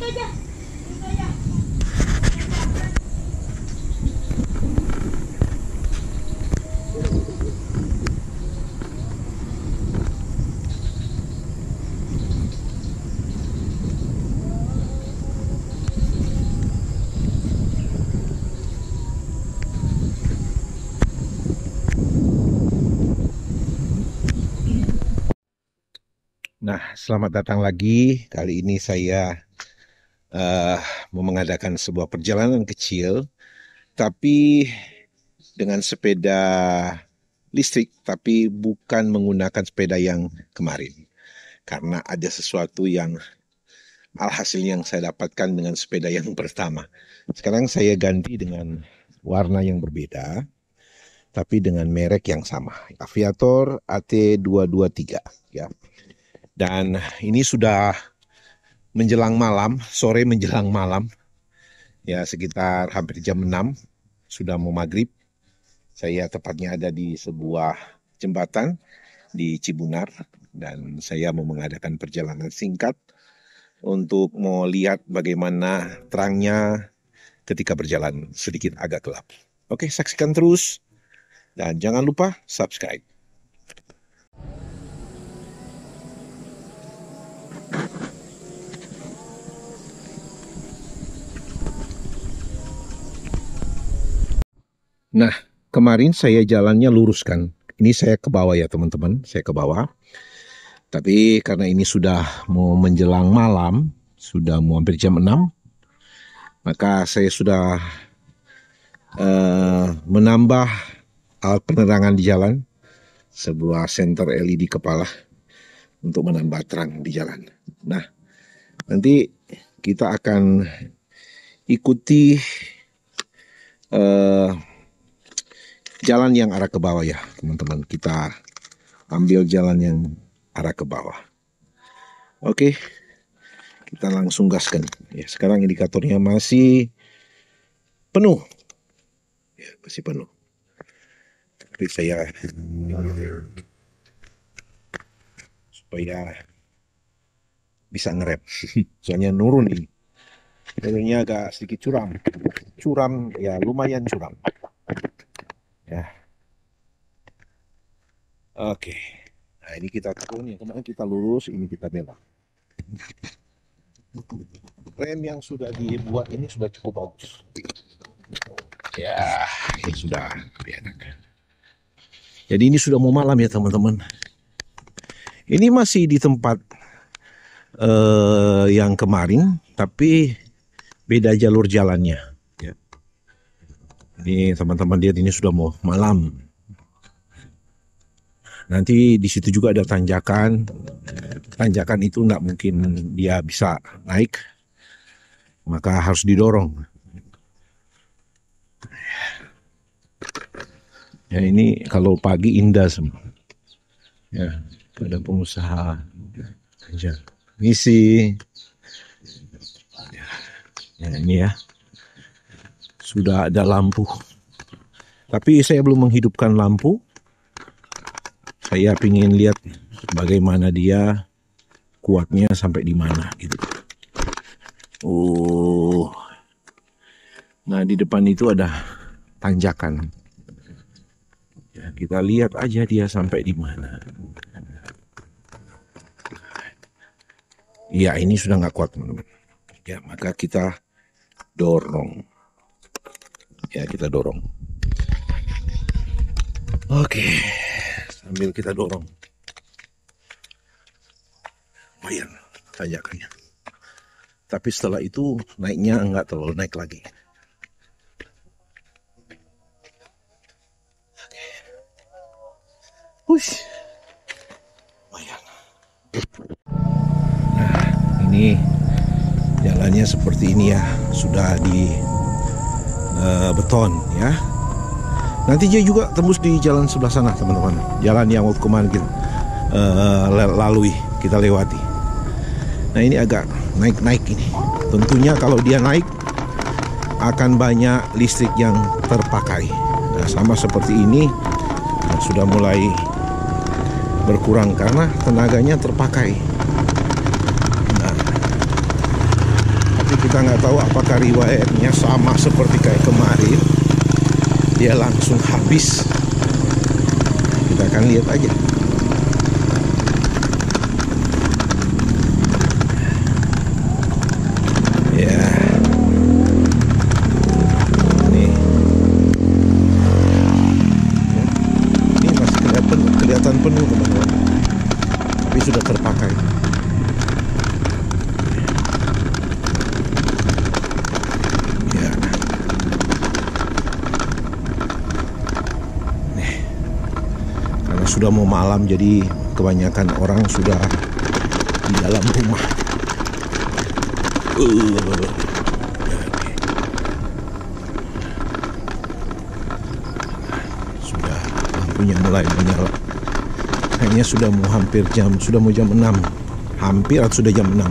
Nah, selamat datang lagi. Kali ini saya mau mengadakan sebuah perjalanan kecil, tapi dengan sepeda listrik, tapi bukan menggunakan sepeda yang kemarin. Karena ada sesuatu yang alhasil yang saya dapatkan dengan sepeda yang pertama. Sekarang saya ganti dengan warna yang berbeda, tapi dengan merek yang sama. Aviator AT223, ya. Dan ini sudah menjelang malam, sore menjelang malam, ya sekitar hampir jam 6, sudah mau maghrib. Saya tepatnya ada di sebuah jembatan di Cibunar, dan saya mau mengadakan perjalanan singkat untuk mau lihat bagaimana terangnya ketika berjalan sedikit agak gelap. Oke, saksikan terus, dan jangan lupa subscribe. Nah, kemarin saya jalannya luruskan. Ini saya ke bawah ya teman-teman, saya ke bawah. Tapi karena ini sudah mau menjelang malam, sudah mau hampir jam 6, maka saya sudah menambah alat penerangan di jalan, sebuah senter LED kepala untuk menambah terang di jalan. Nah, nanti kita akan ikuti jalan yang arah ke bawah ya teman-teman. Kita ambil jalan yang arah ke bawah. Oke, kita langsung gaskan. Ya, sekarang indikatornya masih penuh. Ya, masih penuh. Tapi saya supaya bisa ngerem. Soalnya nurun ini. Jalurnya agak sedikit curam. Curam ya, lumayan curam. Ya. Oke. Nah, ini kita turun, yang kemarin kita lurus, ini kita belok. Rem yang sudah dibuat ini sudah cukup bagus. Ya, ini sudah enak. Jadi ini sudah mau malam ya teman-teman. Ini masih di tempat yang kemarin, tapi beda jalur jalannya. Ya. Ini teman-teman lihat, ini sudah mau malam. Nanti di situ juga ada tanjakan. Tanjakan itu nggak mungkin dia bisa naik, maka harus didorong. Ya, ini kalau pagi indah semua. Ya, ada pengusaha aja misi. Ya, ini ya. Sudah ada lampu. Tapi saya belum menghidupkan lampu. Saya ingin lihat bagaimana dia kuatnya sampai di mana gitu. Nah di depan itu ada tanjakan. Ya, kita lihat aja dia sampai di mana. Ya ini sudah nggak kuat teman-teman. Ya maka kita dorong. Ya kita dorong. Oke. Sambil kita dorong. Lumayan tanjakannya. Tapi setelah itu naiknya nggak terlalu naik lagi. Hush. Lumayan. Nah ini jalannya seperti ini ya. Sudah di beton ya. Nanti dia juga tembus di jalan sebelah sana teman-teman. Jalan yang waktu kemarin kita lalui, kita lewati. Nah ini agak naik-naik ini. Tentunya kalau dia naik akan banyak listrik yang terpakai. Nah sama seperti ini sudah mulai berkurang karena tenaganya terpakai. Nah, Kita nggak tahu apakah riwayatnya sama seperti kayak kemarin, dia langsung habis. Kita akan lihat aja. Ya, nih, ya. Ini masih kelihatan penuh teman-teman, tapi sudah terpakai. Ya, nih, karena sudah mau malam, jadi kebanyakan orang sudah di dalam rumah. Sudah lampunya mulai menyala. Kayaknya sudah mau jam 6. Hampir atau sudah jam 6.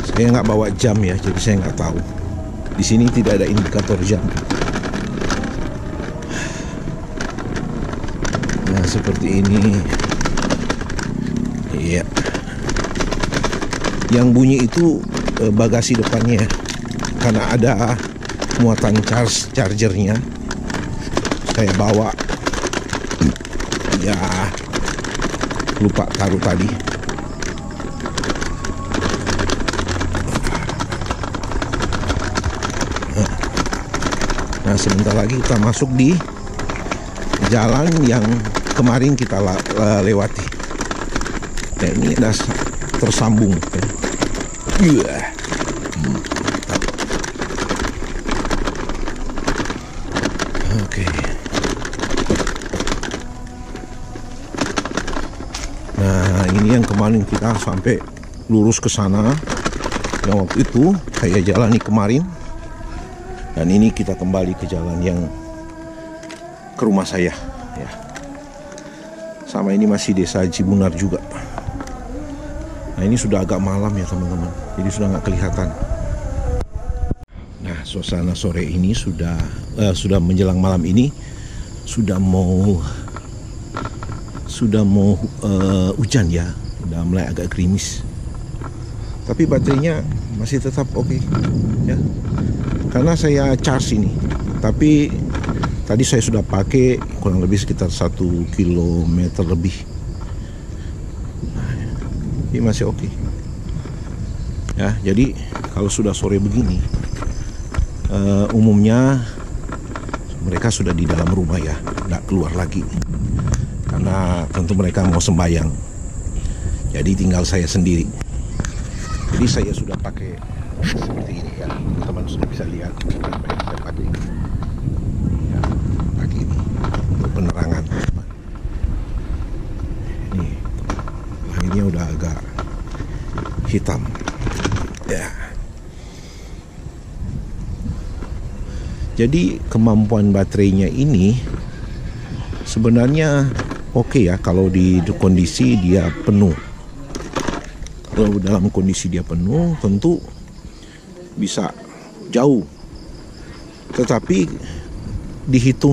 Saya nggak bawa jam ya, jadi saya nggak tahu. Di sini tidak ada indikator jam. Nah, seperti ini. Iya. Yang bunyi itu bagasi depannya, karena ada muatan chargernya. Saya bawa, ya lupa taruh tadi. Nah, sebentar lagi kita masuk di jalan yang kemarin kita lewati. Nah, ini ada tersambung. Oke. Nah, ini yang kemarin kita sampai lurus ke sana. Yang waktu itu saya jalani kemarin. Dan ini kita kembali ke jalan yang ke rumah saya. Ya. Sama ini masih desa Cibunar juga. Nah, ini sudah agak malam ya teman-teman, jadi sudah nggak kelihatan. Nah, suasana sore ini sudah menjelang malam ini sudah mau hujan ya, sudah mulai agak gerimis. Tapi baterainya masih tetap oke, ya, karena saya charge ini. Tapi tadi saya sudah pakai kurang lebih sekitar 1 kilometer lebih. Ini masih oke. Ya, jadi kalau sudah sore begini, umumnya mereka sudah di dalam rumah ya, nggak keluar lagi, karena tentu mereka mau sembahyang. Jadi tinggal saya sendiri. Jadi saya sudah pakai seperti ini ya, teman-teman sudah bisa lihat apa yang saya pakai ini. Ya, pakai ini untuk penerangan. Ini langitnya udah agak hitam. Ya. Jadi kemampuan baterainya ini sebenarnya oke ya kalau di kondisi dia penuh. Kalau dalam kondisi dia penuh tentu bisa jauh. Tetapi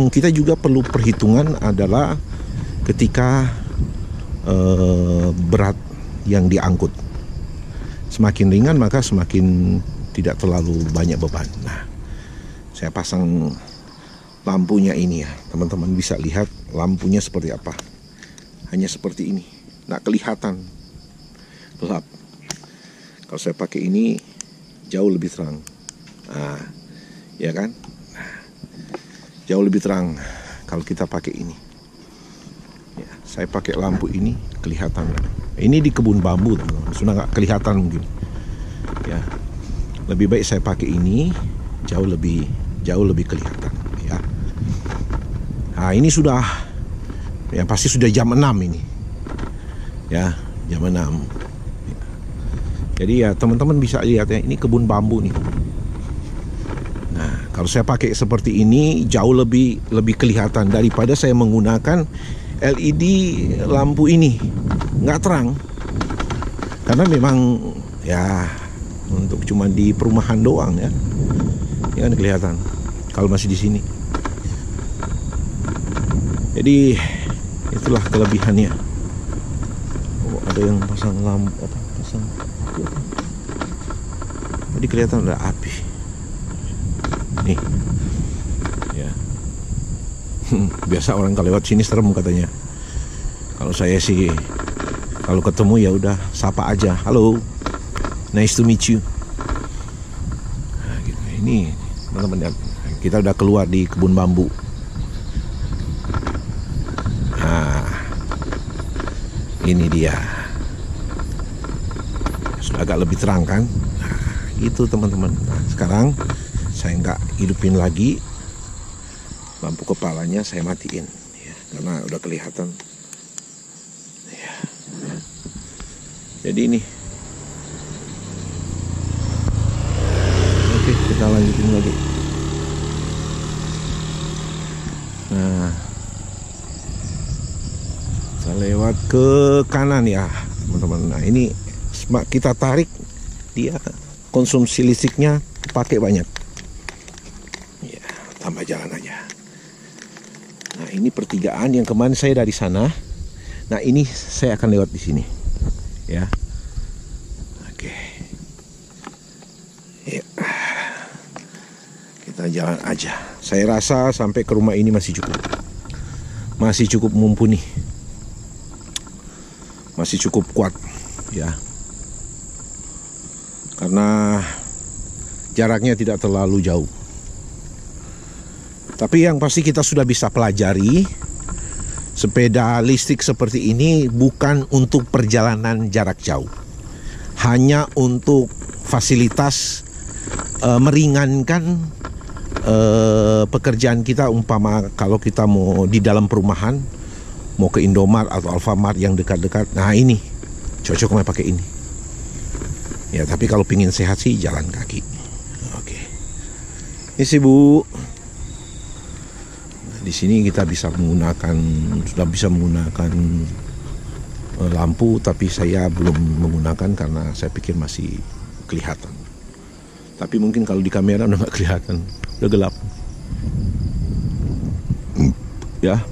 kita juga perlu perhitungan adalah ketika berat yang diangkut. Semakin ringan maka semakin tidak terlalu banyak beban. Nah, saya pasang lampunya ini ya, teman-teman bisa lihat lampunya seperti apa. Hanya seperti ini, nggak kelihatan gelap. Kalau saya pakai ini jauh lebih terang. Nah, ya kan? Nah, jauh lebih terang kalau kita pakai ini. Ya, saya pakai lampu ini kelihatan. Ini di kebun bambu, teman-teman. Sudah nggak kelihatan mungkin. Ya, lebih baik saya pakai ini jauh lebih kelihatan. Ya. Nah, ini sudah, ya pasti sudah jam 6 ini. Ya, jam 6. Ya. Jadi ya teman-teman bisa lihat ya, ini kebun bambu nih. Nah, kalau saya pakai seperti ini jauh lebih kelihatan daripada saya menggunakan LED lampu ini. Nggak terang. Karena memang ya untuk cuma di perumahan doang ya. Ini kan kelihatan kalau masih di sini. Jadi itulah kelebihannya. Oh, ada yang pasang lampu, pasang Tadi kelihatan ada api. Nih, ya. Biasa orang kalau lewat sini serem katanya. Kalau saya sih, kalau ketemu ya udah sapa aja. Halo, nice to meet you. Nah, gitu. Ini teman-teman, kita udah keluar di kebun bambu. Nah, ini dia. Sudah agak lebih terang kan? Nah, gitu teman-teman. Nah, sekarang saya nggak hidupin lagi lampu kepalanya, saya matiin ya, karena udah kelihatan ya. Jadi ini oke, kita lanjutin lagi. Nah, kita lewat ke kanan ya teman-teman. Nah, ini kita tarik, dia konsumsi listriknya pakai banyak ya, tambah jalan aja. Nah, ini pertigaan yang kemarin saya dari sana. Nah, ini saya akan lewat di sini ya. Oke ya, kita jalan aja. Saya rasa sampai ke rumah ini masih cukup mumpuni, masih cukup kuat ya, karena jaraknya tidak terlalu jauh. Tapi yang pasti kita sudah bisa pelajari, sepeda listrik seperti ini bukan untuk perjalanan jarak jauh, hanya untuk fasilitas meringankan pekerjaan kita. Umpama kalau kita mau di dalam perumahan, mau ke Indomaret atau Alfamart yang dekat-dekat, nah ini cocok mau pakai ini ya. Tapi kalau pingin sehat sih jalan kaki. Oke, ini sih Bu. Di sini kita sudah bisa menggunakan lampu, tapi saya belum menggunakan karena saya pikir masih kelihatan. Tapi mungkin kalau di kamera udah nggak kelihatan, udah gelap. Ya.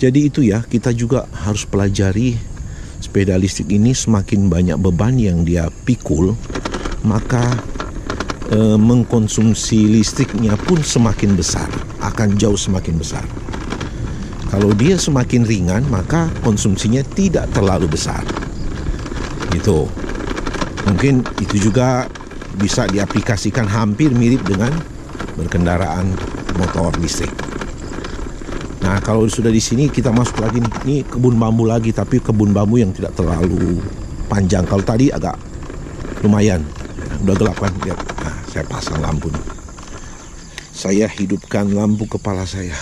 Jadi itu ya, kita juga harus pelajari sepeda listrik ini. Semakin banyak beban yang dia pikul, maka mengkonsumsi listriknya pun semakin besar, akan jauh semakin besar. Kalau dia semakin ringan, maka konsumsinya tidak terlalu besar. Gitu. Mungkin itu juga bisa diaplikasikan hampir mirip dengan berkendaraan motor listrik. Nah, kalau sudah di sini kita masuk lagi nih. Ini kebun bambu lagi, tapi kebun bambu yang tidak terlalu panjang. Kalau tadi agak lumayan. Udah gelap kan, lihat. Nah, saya pasang lampu nih. Saya hidupkan lampu kepala saya.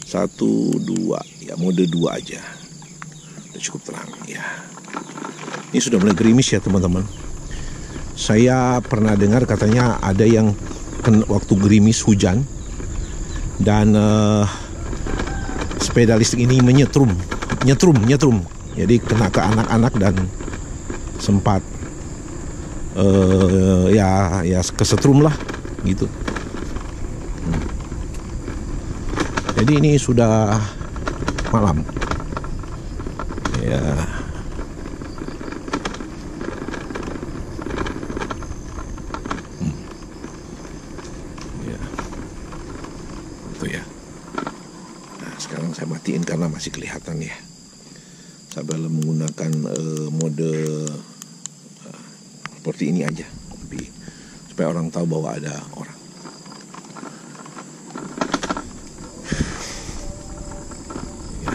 1, 2, ya mode 2 aja. Udah cukup terang ya. Ini sudah mulai gerimis ya teman-teman. Saya pernah dengar katanya ada yang waktu gerimis hujan dan sepeda listrik ini nyetrum. Jadi kena ke anak-anak dan sempat ya kesetrum lah gitu. Jadi ini sudah malam ya. Ya itu ya. Nah, sekarang saya matiin karena masih kelihatan ya. Sambil menggunakan mode seperti ini aja, supaya orang tahu bahwa ada orang. Ya.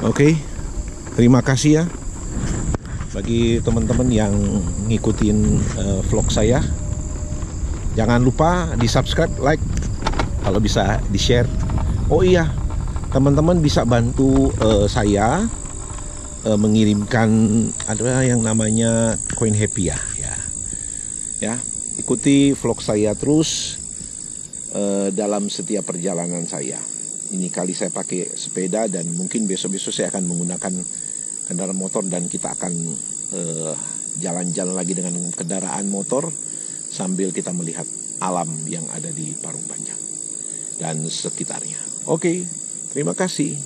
Oke, terima kasih ya bagi teman-teman yang ngikutin vlog saya. Jangan lupa di subscribe, like, kalau bisa di share. Oh iya, teman-teman bisa bantu saya mengirimkan ada yang namanya Coin Happy ya. Ikuti vlog saya terus dalam setiap perjalanan saya. Ini kali saya pakai sepeda dan mungkin besok-besok saya akan menggunakan kendaraan motor dan kita akan jalan-jalan lagi dengan kendaraan motor sambil kita melihat alam yang ada di Parung Panjang dan sekitarnya. Oke, terima kasih.